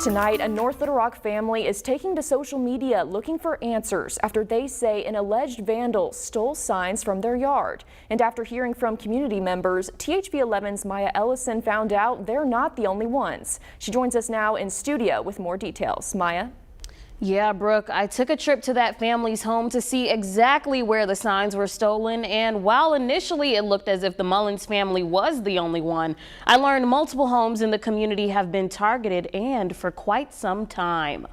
Tonight, a North Little Rock family is taking to social media looking for answers after they say an alleged vandal stole signs from their yard. And after hearing from community members, THV 11's Maya Ellison found out they're not the only ones. She joins us now in studio with more details. Maya? Yeah, Brooke, I took a trip to that family's home to see exactly where the signs were stolen. And while initially it looked as if the Mullins family was the only one, I learned multiple homes in the community have been targeted, and for quite some time.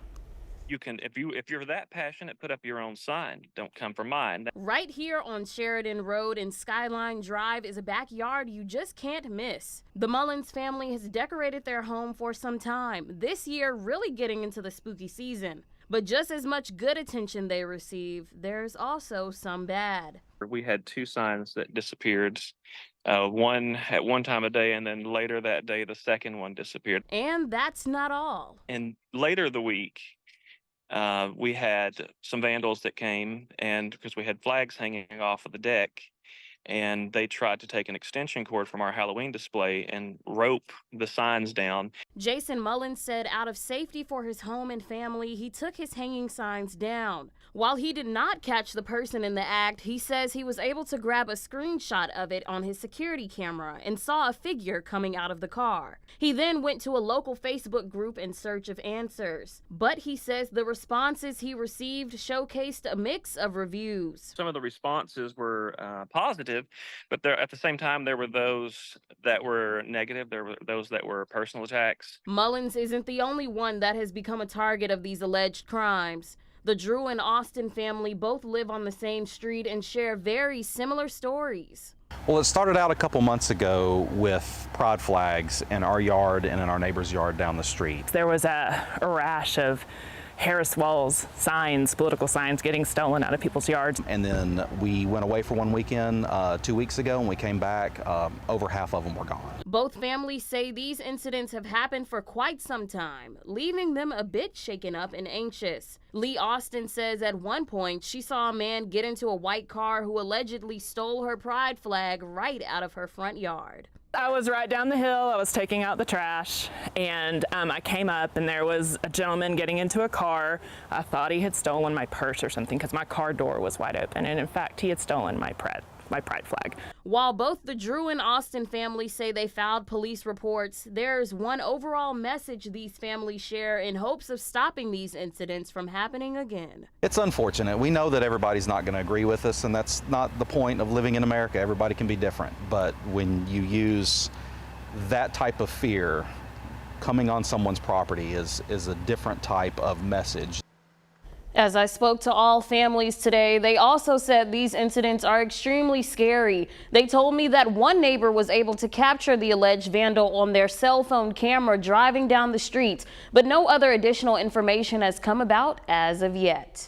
You can, if you're that passionate, put up your own sign. Don't come for mine. Right here on Sheridan Road and Skyline Drive is a backyard you just can't miss. The Mullins family has decorated their home for some time, this year really getting into the spooky season. But just as much good attention they receive, there's also some bad. We had two signs that disappeared. One at one time of day, and then later that day, the second one disappeared. And that's not all. And later the week, we had some vandals that came, and because we had flags hanging off of the deck, and they tried to take an extension cord from our Halloween display and rope the signs down. Jason Mullins said out of safety for his home and family, he took his hanging signs down. While he did not catch the person in the act, he says he was able to grab a screenshot of it on his security camera and saw a figure coming out of the car. He then went to a local Facebook group in search of answers. But he says the responses he received showcased a mix of reviews. Some of the responses were positive, but there, at the same time, there were those that were negative. There were those that were personal attacks. Mullins isn't the only one that has become a target of these alleged crimes. The Drew and Austin family both live on the same street and share very similar stories. Well, it started out a couple months ago with pride flags in our yard and in our neighbor's yard down the street. There was a rash of Harris Walls signs, political signs, getting stolen out of people's yards. And then we went away for one weekend 2 weeks ago, and we came back, over half of them were gone. Both families say these incidents have happened for quite some time, leaving them a bit shaken up and anxious. Lee Austin says at one point she saw a man get into a white car who allegedly stole her pride flag right out of her front yard. I was right down the hill. I was taking out the trash, and I came up, and there was a gentleman getting into a car. I thought he had stolen my purse or something because my car door was wide open, and in fact, he had stolen my pride flag. While both the Drew and Austin families say they filed police reports, there's one overall message these families share in hopes of stopping these incidents from happening again. It's unfortunate. We know that everybody's not going to agree with us, and that's not the point of living in America. Everybody can be different. But when you use that type of fear, coming on someone's property is a different type of message. As I spoke to all families today, they also said these incidents are extremely scary. They told me that one neighbor was able to capture the alleged vandal on their cell phone camera driving down the street, but no other additional information has come about as of yet.